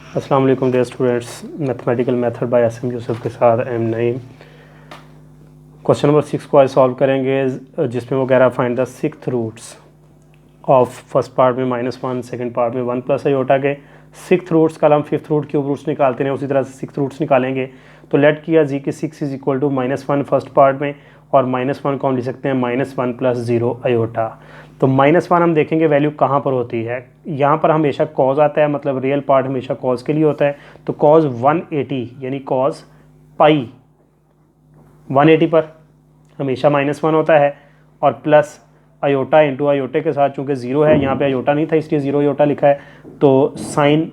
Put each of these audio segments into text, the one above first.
अस्सलाम वालेकुम dear students, mathematical method by SM Yusuf के साथ एम नईम। क्वेश्चन नंबर 6 को आज सॉल्व करेंगे, जिसमें वो कह रहा है find the sixth roots of first part में -1, सेकंड पार्ट में 1 प्लस आयोटा के सिक्स्थ रूट्स। कल हम फिफ्थ रूट क्यूब रूट्स निकालते हैं, उसी तरह से सिक्स्थ रूट्स निकालेंगे। तो लेट किया जी की 6 is equal to -1 first part में, और -1 को हम लिख सकते हैं -1 प्लस 0 आयोटा। तो -1 हम देखेंगे वैल्यू कहाँ पर होती है। यहाँ पर हमेशा कॉज आता है, मतलब रियल पार्ट हमेशा कॉज के लिए होता है। तो कॉज 180 यानी कॉज पाई 180 पर हमेशा -1 होता है, और प्लस आयोटा इंटू आयोटे के साथ, चूँकि 0 है यहाँ पे आयोटा नहीं था इसलिए 0 आयोटा लिखा है। तो साइन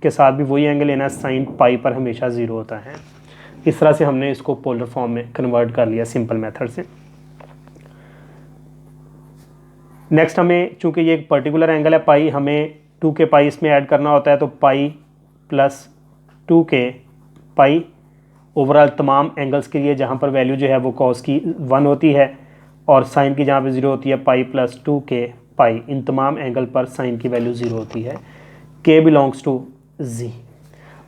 के साथ भी वही एंगल लेना है, साइन पाई पर हमेशा 0 होता है। इस तरह से हमने इसको पोलर फॉर्म में कन्वर्ट कर लिया सिंपल मेथड से। नेक्स्ट हमें, चूंकि ये एक पर्टिकुलर एंगल है पाई, हमें 2 के पाई इसमें ऐड करना होता है। तो पाई प्लस 2 के पाई ओवरऑल तमाम एंगल्स के लिए जहाँ पर वैल्यू जो है वो कॉस की 1 होती है, और साइन की जहाँ पे 0 होती है, पाई प्लस 2 के पाई, इन तमाम एंगल पर साइन की वैल्यू 0 होती है। के बिलोंग्स टू जी,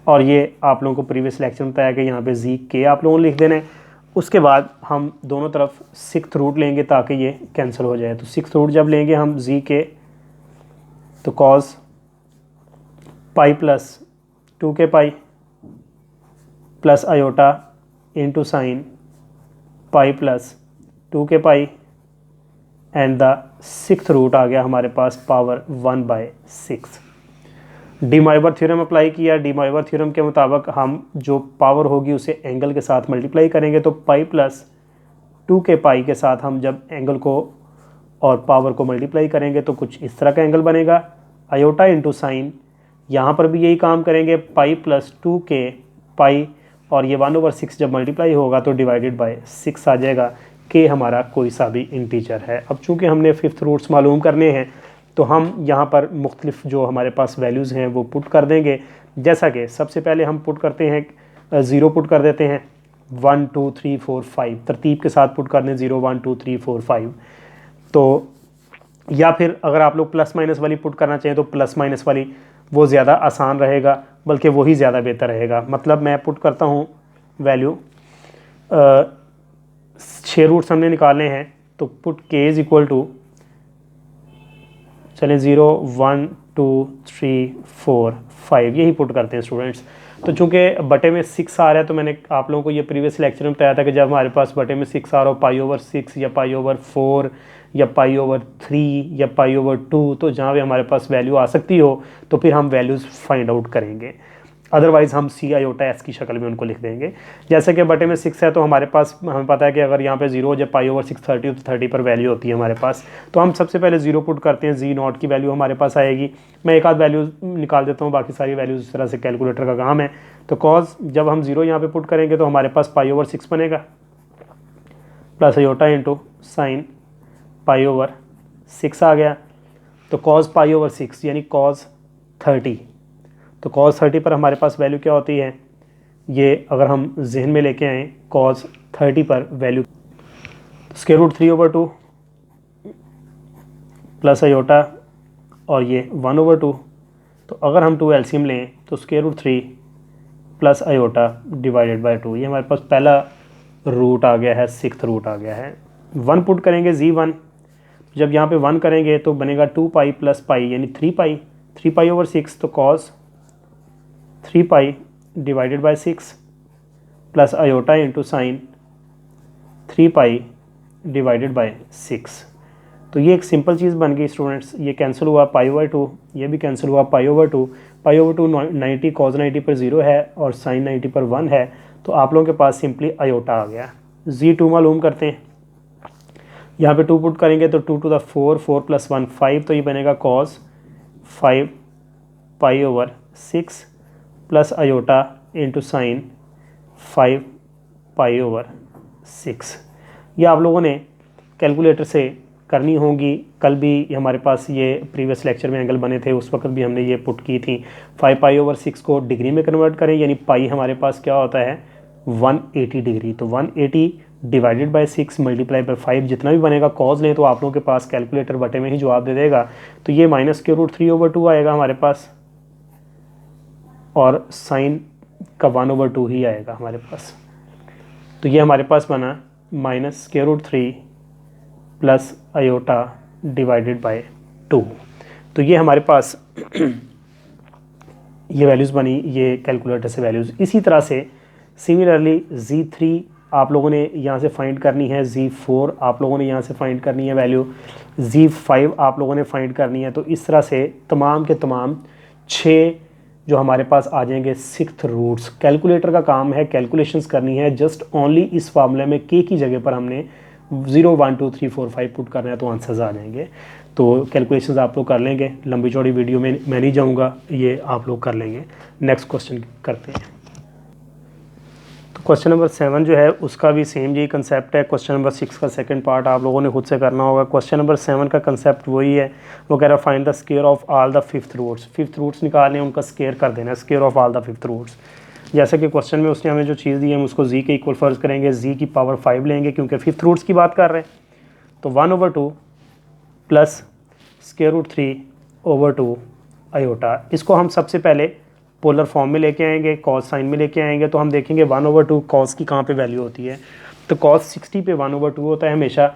और ये आप लोगों को प्रीवियस लेक्चर में बताया कि यहाँ पे जी के आप लोगों को लिख देना है। उसके बाद हम दोनों तरफ सिक्स्थ रूट लेंगे ताकि ये कैंसिल हो जाए। तो सिक्स्थ रूट जब लेंगे हम जी के, तो कॉस पाई प्लस 2 के pi plus iota into sine pi plus 2 के पाई, एंड द सिक्स्थ रूट आ गया हमारे पास पावर 1/6। डी मॉइवर थ्योरम अप्लाई किया। डी मॉइवर थ्योरम के मुताबिक हम जो पावर होगी उसे एंगल के साथ मल्टीप्लाई करेंगे। तो पाई प्लस 2 के पाई के साथ हम जब एंगल को और पावर को मल्टीप्लाई करेंगे तो कुछ इस तरह का एंगल बनेगा। आयोटा इंटू साइन, यहाँ पर भी यही काम करेंगे, पाई प्लस 2 के पाई, और ये 1/6 जब मल्टीप्लाई होगा तो डिवाइडेड बाय 6 आ जाएगा। के हमारा कोई सा भी इंटीजर है। अब चूँकि हमने फिफ्थ रूट्स मालूम करने हैं तो हम यहाँ पर मुख्तलिफ जो हमारे पास वैल्यूज़ हैं वो पुट कर देंगे। जैसा कि सबसे पहले हम पुट करते हैं, 0 पुट कर देते हैं, 1 2 3 4 5 तरतीब के साथ पुट कर दें, 0 1 2 3 4 5। तो या फिर अगर आप लोग प्लस माइनस वाली पुट करना चाहें तो प्लस माइनस वाली वो ज़्यादा आसान रहेगा, बल्कि वही ज़्यादा बेहतर रहेगा। मतलब मैं पुट करता हूँ वैल्यू, 6 रूट्स हमने निकालने हैं। तो पुट के इज इक्वल टू, चलें 0 1 2 3 4 5 यही पुट करते हैं स्टूडेंट्स। तो चूंकि बटे में 6 आ रहा है, तो मैंने आप लोगों को ये प्रीवियस लेक्चर में बताया था कि जब हमारे पास बटे में 6 आ रहा हो, पाई/6 या पाई/4 या पाई/3 या पाई/2, तो जहाँ भी हमारे पास वैल्यू आ सकती हो तो फिर हम वैल्यूज़ फाइंड आउट करेंगे। अदरवाइज़ हम सी आयोटा एस की शक्ल में उनको लिख देंगे। जैसे कि बटे में 6 है तो हमारे पास, हमें पता है कि अगर यहाँ पे 0 जब पाई/6 30 तो 30 पर वैल्यू होती है हमारे पास। तो हम सबसे पहले 0 पुट करते हैं, जी नॉट की वैल्यू हमारे पास आएगी। मैं एक आध वैल्यू निकाल देता हूँ, बाकी सारी वैल्यूज़ इस तरह से कैलकुलेटर का काम है। तो कॉज जब हम 0 यहाँ पर पुट करेंगे तो हमारे पास पाई/6 बनेगा, प्लस आयोटा इंटू साइन पाई/6 आ गया। तो कॉज पाई/6 यानी कॉज 30। तो cos 30 पर हमारे पास वैल्यू क्या होती है, ये अगर हम जहन में लेके आएँ, cos 30 पर वैल्यू √3/2 प्लस आयोटा, और ये 1/2। तो अगर हम 2 एलसीएम लें तो √3 प्लस आयोटा डिवाइडेड बाय 2, ये हमारे पास पहला रूट आ गया है, सिक्स्थ रूट आ गया है। 1 पुट करेंगे जी1, जब यहाँ पे 1 करेंगे तो बनेगा 2 पाई प्लस पाई यानी 3 पाई, 3 पाई/6। तो cos 3 pi divided by 6 plus iota into sign 3 pi divided by 6। तो ये एक सिंपल चीज़ बन गई स्टूडेंट्स। ये कैंसिल हुआ पाई/2, ये भी कैंसिल हुआ पाई/2। पाई/2 90 कॉज 90 पर 0 है और साइन 90 पर 1 है। तो आप लोगों के पास सिंपली आयोटा आ गया। जी2 मालूम करते हैं, यहाँ पे 2 पुट करेंगे तो 2 to the 4, 4 + 1 5, तो ये बनेगा कॉस 5 पाई/6 प्लस आयोटा इंटू साइन 5 पाई/6। ये आप लोगों ने कैलकुलेटर से करनी होगी। कल भी हमारे पास ये प्रीवियस लेक्चर में एंगल बने थे, उस वक्त भी हमने ये पुट की थी। 5 पाई/6 को डिग्री में कन्वर्ट करें, यानी पाई हमारे पास क्या होता है 180 डिग्री। तो 180 डिवाइडेड बाय 6 मल्टीप्लाई बाय 5, जितना भी बनेगा कॉज लें तो आप लोगों के पास कैलकुलेटर बटे में ही जवाब दे देगा। तो ये -√3/2 आएगा हमारे पास, और साइन का 1/2 ही आएगा हमारे पास। तो ये हमारे पास बना -√3 प्लस आयोटा डिवाइडेड बाय 2। तो ये हमारे पास ये वैल्यूज़ बनी, ये कैलकुलेटर से वैल्यूज़। इसी तरह से सिमिलरली Z3 आप लोगों ने यहाँ से फाइंड करनी है, Z4 आप लोगों ने यहाँ से फाइंड करनी है वैल्यू, Z5 आप लोगों ने फाइंड करनी है। तो इस तरह से तमाम के तमाम 6 जो हमारे पास आ जाएंगे 6th रूट्स। कैलकुलेटर का काम है कैलकुलेशंस करनी है, जस्ट ओनली इस फार्मूले में के की जगह पर हमने 0 1 2 3 4 5 पुट करना है तो आंसर्स आ जाएंगे। तो कैलकुलेशंस आप लोग कर लेंगे, लंबी चौड़ी वीडियो में मैं नहीं जाऊँगा, ये आप लोग कर लेंगे। नेक्स्ट क्वेश्चन करते हैं। तो क्वेश्चन नंबर 7 जो है उसका भी सेम यही कंसेप्ट है। क्वेश्चन नंबर 6 का सेकंड पार्ट आप लोगों ने खुद से करना होगा। क्वेश्चन नंबर 7 का कंसेप्ट वही है, वो कह रहा है find the square of all the 5th roots. 5th roots निकालने, उनका स्क्वायर कर देना है, square of all the 5th roots. जैसे कि क्वेश्चन में उसने हमें जो चीज़ दी है हम उसको जी के इक्वल फ़र्ज़ करेंगे, जी की पावर 5 लेंगे क्योंकि 5th रूट्स की बात कर रहे हैं। तो 1/2 प्लस √3/2 आयोटा, इसको हम सबसे पहले पोलर फॉर्म में लेके आएंगे, कॉस साइन में लेके आएंगे। तो हम देखेंगे 1/2 कॉस की कहाँ पे वैल्यू होती है। तो कॉस 60 पे 1/2 होता है हमेशा,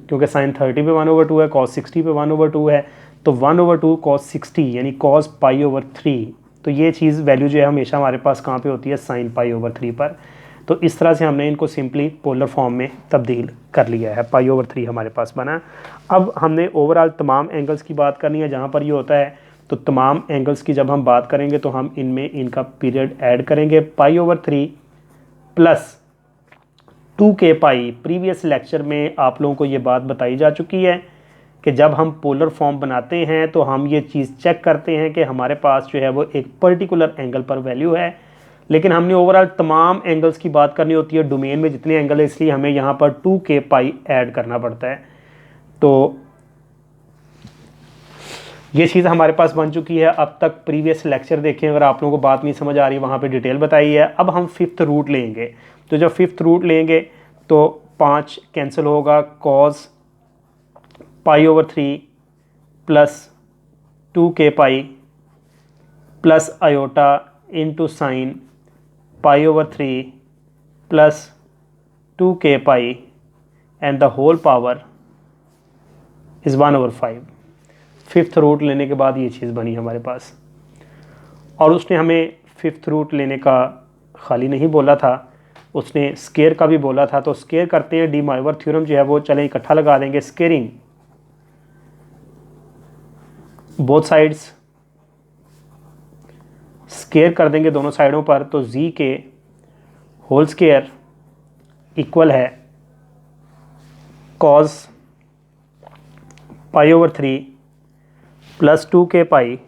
क्योंकि साइन 30 पे 1/2 है, कॉस 60 पे 1/2 है। तो 1/2 कॉस 60 यानी कॉस π/3। तो ये चीज़ वैल्यू जो है हमेशा हमारे पास कहाँ पे होती है, साइन π/3 पर। तो इस तरह से हमने इनको सिंपली पोलर फॉर्म में तब्दील कर लिया है, π/3 हमारे पास बना। अब हमने ओवरऑल तमाम एंगल्स की बात करनी है जहाँ पर ये होता है। तो तमाम एंगल्स की जब हम बात करेंगे तो हम इनमें इनका पीरियड ऐड करेंगे, π/3 प्लस 2k π। प्रीवियस लेक्चर में आप लोगों को ये बात बताई जा चुकी है कि जब हम पोलर फॉर्म बनाते हैं तो हम ये चीज़ चेक करते हैं कि हमारे पास जो है वो एक पर्टिकुलर एंगल पर वैल्यू है, लेकिन हमने ओवरऑल तमाम एंगल्स की बात करनी होती है, डोमेन में जितने एंगल है, इसलिए हमें यहाँ पर 2k π ऐड करना पड़ता है। तो ये चीज़ हमारे पास बन चुकी है। अब तक प्रीवियस लेक्चर देखें, अगर आप लोगों को बात नहीं समझ आ रही वहाँ पे डिटेल बताई है। अब हम 5th रूट लेंगे। तो जब 5th रूट लेंगे तो 5 कैंसिल होगा, cos π/3 plus 2k π plus iota into sine π/3 plus 2k π and the whole power is 1/5। 5th root लेने के बाद ये चीज़ बनी हमारे पास। और उसने हमें 5th रूट लेने का खाली नहीं बोला था, उसने स्केयर का भी बोला था। तो स्केयर करते हैं, डी माइवर थ्योरम जो है वो चलें इकट्ठा लगा देंगे। स्केयरिंग बोथ साइड्स, स्केयर कर देंगे दोनों साइडों पर। तो जी के होल स्केयर इक्वल है cos π/3 plus 2k π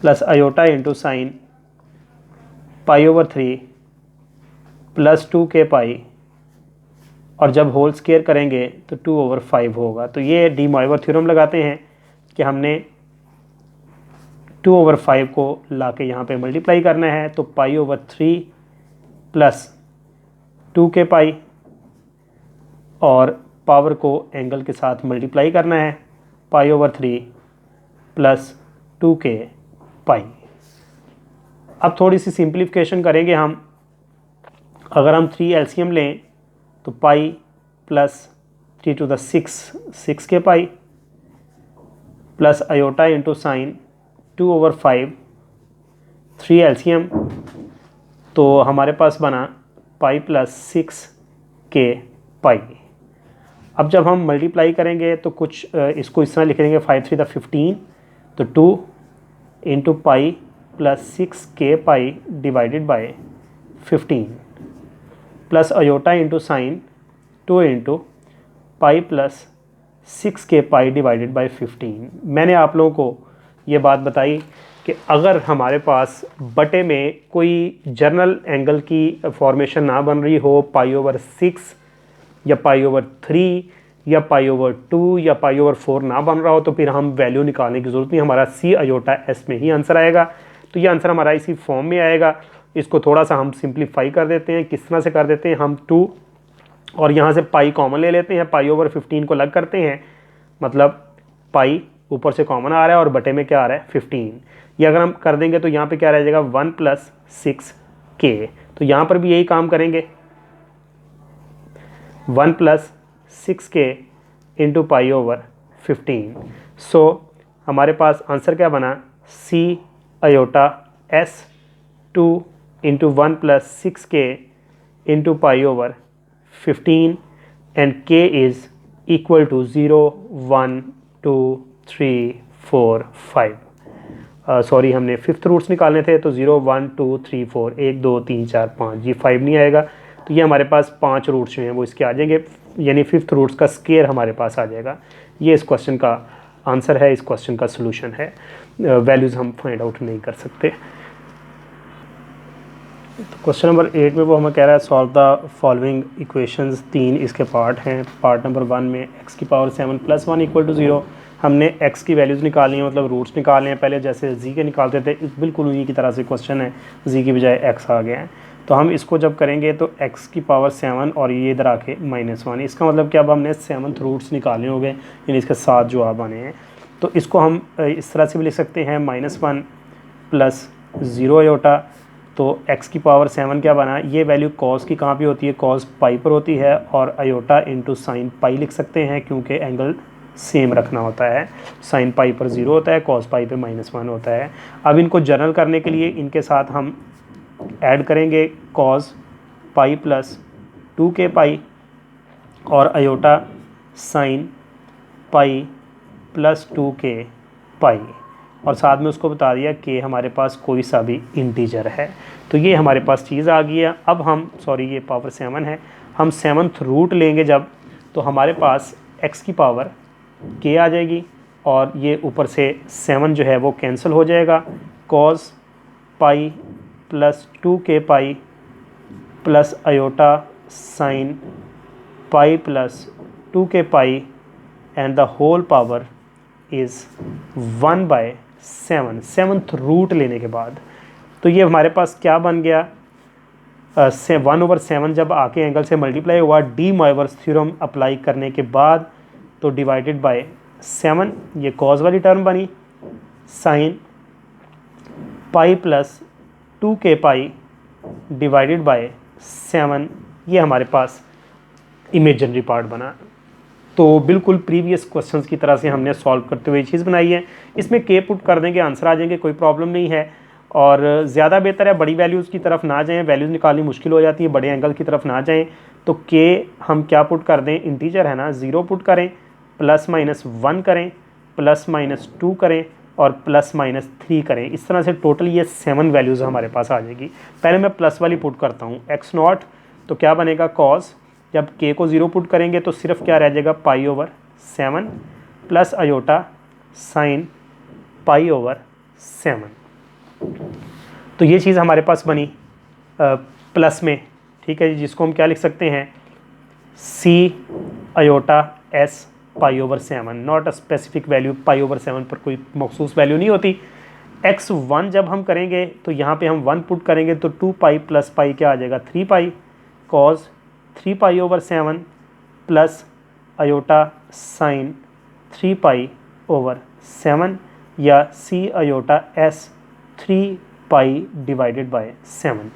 plus iota into sine π/3 plus 2k π, और जब होल स्केयर करेंगे तो 2/5 होगा। तो ये डी माइवर थ्योरम लगाते हैं कि हमने 2/5 को लाके यहाँ पे मल्टीप्लाई करना है। तो π/3 प्लस 2k π और पावर को एंगल के साथ मल्टीप्लाई करना है, π/3 प्लस 2k π। अब थोड़ी सी सिंप्लीफिकेशन करेंगे हम। अगर हम 3 LCM लें तो π plus 3 to the 6k π plus iota into sine 2/5 3 LCM। तो हमारे पास बना π प्लस 6k π। अब जब हम मल्टीप्लाई करेंगे तो कुछ इसको इस तरह लिख देंगे, 5 3 15। तो 2 into π plus 6k π divided by 15 plus iota into sine 2 into π plus 6k π divided by 15। मैंने आप लोगों को ये बात बताई कि अगर हमारे पास बटे में कोई जर्नल एंगल की फॉर्मेशन ना बन रही हो, π/6 या π/3 या π/2 या π/4 ना बन रहा हो, तो फिर हम वैल्यू निकालने की ज़रूरत नहीं, हमारा C आयोटा S में ही आंसर आएगा। तो ये आंसर हमारा इसी फॉर्म में आएगा। इसको थोड़ा सा हम सिंप्लीफाई कर देते हैं। किस तरह से कर देते हैं, हम 2 और यहाँ से π कॉमन ले लेते हैं, π/15 को अलग करते हैं, मतलब π ऊपर से कॉमन आ रहा है और बटे में क्या आ रहा है 15। ये अगर हम कर देंगे तो यहाँ पे क्या रह जाएगा 1 + 6k। तो यहाँ पर भी यही काम करेंगे 1 + 6k इंटू पाई ओवर 15। सो हमारे पास आंसर क्या बना c iota s 2 into 1 + 6k into pi over 15 and k is equal to 0 1 2 3 4 5। Sorry हमने फिफ्थ रूट्स निकालने थे तो 0 1 2 3 4 1 2 3 4 5, ये 5 नहीं आएगा। तो ये हमारे पास 5 रूट्स जो हैं वो इसके आ जाएंगे, यानी फिफ्थ रूट्स का स्क्वायर हमारे पास आ जाएगा। ये इस क्वेश्चन का आंसर है, इस क्वेश्चन का सोल्यूशन है। वैल्यूज़ हम फाइंड आउट नहीं कर सकते। तो क्वेश्चन नंबर 8 में वो हमें कह रहा है सॉल्व द फॉलोइंग इक्वेशंस। 3 इसके पार्ट हैं। पार्ट नंबर 1 में x की पावर 7 + 1 = 0। हमने x की वैल्यूज़ निकालनी है, मतलब रूट्स निकालने हैं। पहले जैसे z के निकालते थे बिल्कुल उन्हीं की तरह से क्वेश्चन है, z की बजाय x आ गया है। तो हम इसको जब करेंगे तो x की पावर 7 और ये इधर आके -1, इसका मतलब कि अब हमने 7th रूट्स निकालने होंगे, यानी इसके 7 जवाब आने हैं। तो इसको हम इस तरह से भी लिख सकते हैं -1 + 0 अयोटा। तो x की पावर 7 क्या बना, ये वैल्यू कॉस की कहाँ पे होती है, कॉस पाई पर होती है, और अयोटा इंटू साइन पाई लिख सकते हैं क्योंकि एंगल सेम रखना होता है। साइन पाई पर 0 होता है, कॉस पाई पे -1 होता है। अब इनको जनरल करने के लिए इनके साथ हम ऐड करेंगे कॉस पाई + 2k पाई और अयोटा साइन पाई + 2k पाई, और साथ में उसको बता दिया कि हमारे पास कोई सा भी इंटीजर है। तो ये हमारे पास चीज़ आ गई है। अब हम ये पावर 7 है, हम 7th रूट लेंगे जब, तो हमारे पास x की पावर k आ जाएगी और ये ऊपर से 7 जो है वो कैंसिल हो जाएगा। Cos pi + 2k pi plus iota sine pi + 2k pi and the whole power is 1/7, 7th root लेने के बाद। तो ये हमारे पास क्या बन गया, 1/7 जब आके एंगल से मल्टीप्लाई हुआ डी मॉयवर्स थ्योरम अप्लाई करने के बाद, तो डिवाइडेड बाय 7, ये कॉस वाली टर्म बनी, sign pi + 2k pi divided by 7, ये हमारे पास इमेजिनरी पार्ट बना। तो बिल्कुल प्रीवियस क्वेश्चंस की तरह से हमने सॉल्व करते हुए चीज़ बनाई है। इसमें के पुट कर देंगे, आंसर आ जाएंगे, कोई प्रॉब्लम नहीं है। और ज़्यादा बेहतर है बड़ी वैल्यूज़ की तरफ ना जाएं, वैल्यूज़ निकालनी मुश्किल हो जाती है, बड़े एंगल की तरफ ना जाएं। तो के हम क्या पुट कर दें, इंटीजर है ना, 0 पुट करें, +-1 करें, +-2 करें और +-3 करें। इस तरह से टोटल ये 7 वैल्यूज़ हमारे पास आ जाएगी। पहले मैं प्लस वाली पुट करता हूँ, x0, तो क्या बनेगा कॉस, जब k को 0 पुट करेंगे तो सिर्फ क्या रह जाएगा π/7 प्लस अयोटा साइन π/7। तो ये चीज़ हमारे पास बनी प्लस में, ठीक है जी, जिसको हम क्या लिख सकते हैं c iota s π/7, not a specific value, π/7 पर कोई मखसूस वैल्यू नहीं होती। x1 जब हम करेंगे तो यहाँ पे हम 1 पुट करेंगे तो 2π + π क्या आ जाएगा 3π, कॉस 3π/7 प्लस अयोटा साइन 3π/7 या c अयोटा s 3π/7।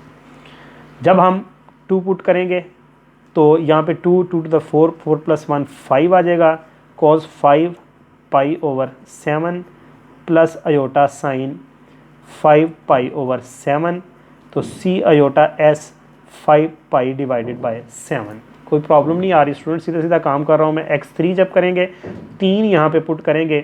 जब हम 2 पुट करेंगे तो यहाँ पे 2 to the 4, 4 + 1 5 आ जाएगा, cos 5π/7 प्लस अयोटा साइन 5π/7, तो c अयोटा s 5π/7। कोई प्रॉब्लम नहीं आ रही स्टूडेंट, सीधा सीधा काम कर रहा हूँ मैं। x3 जब करेंगे 3 यहाँ पे पुट करेंगे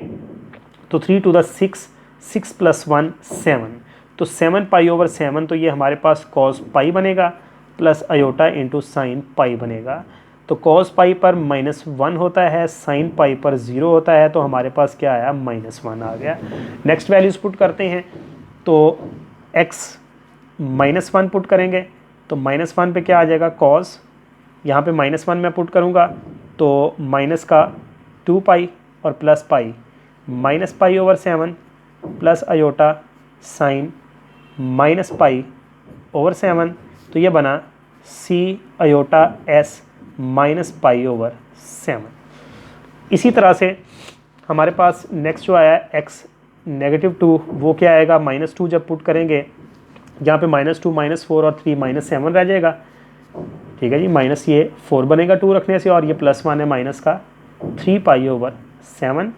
तो 3 to the 6, 6 + 1 7, तो 7π/7, तो ये हमारे पास cos पाई बनेगा plus iota into sine pi बनेगा। तो cos पाई पर -1 होता है, साइन पाई पर 0 होता है, तो हमारे पास क्या आया -1 आ गया। नेक्स्ट वैल्यूज पुट करते हैं, तो x -1 पुट करेंगे तो -1 पे क्या आ जाएगा cos, यहाँ पे -1 मैं पुट करूँगा तो माइनस का 2π और plus pi, -π/7 plus iota sine -π/7, तो ये बना c अयोटा s -π/7। इसी तरह से हमारे पास नेक्स्ट जो आया है x -2, वो क्या आएगा, -2 जब पुट करेंगे यहाँ पे -2 -4 और 3 -7 रह जाएगा, ठीक है जी, माइनस ये 4 बनेगा 2 रखने से, और ये +1 है माइनस का 3π/7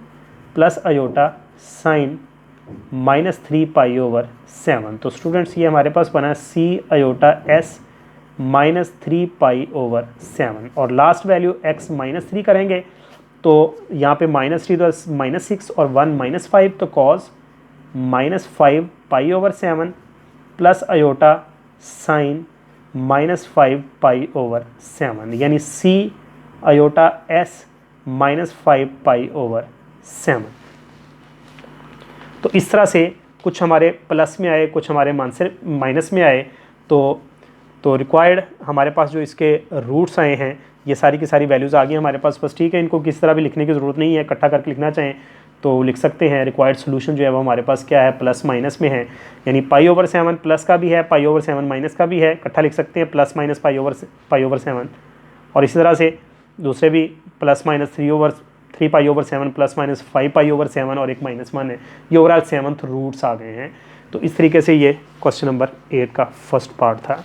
प्लस अयोटा साइन -3π/7। तो स्टूडेंट्स ये हमारे पास बना c अयोटा s -3π/7, और लास्ट वैल्यू x -3 करेंगे तो यहाँ पे -3 तो -6 और 1 -5, तो cos -5π/7 प्लस अयोटा साइन -5π/7, यानी c अयोटा s -5π/7। तो इस तरह से कुछ हमारे प्लस में आए, कुछ हमारे माइनस में आए। तो रिक्वायर्ड हमारे पास जो इसके रूट्स आए हैं, ये सारी की सारी वैल्यूज़ आ गई हमारे पास, बस ठीक है, इनको किसी तरह भी लिखने की ज़रूरत नहीं है, इकट्ठा करके लिखना चाहें तो लिख सकते हैं। रिक्वायर्ड सोल्यूशन जो है वो हमारे पास क्या है, प्लस माइनस में है, यानी π/7 प्लस का भी है, π/7 माइनस का भी है, इकट्ठा लिख सकते हैं प्लस माइनस π/7, और इसी तरह से दूसरे भी प्लस माइनस 3π/7 प्लस माइनस 5π/7 और एक -1 है, ये ओवरऑल 7th रूट्स आ गए हैं। तो इस तरीके से ये क्वेश्चन नंबर 8 का फर्स्ट पार्ट था।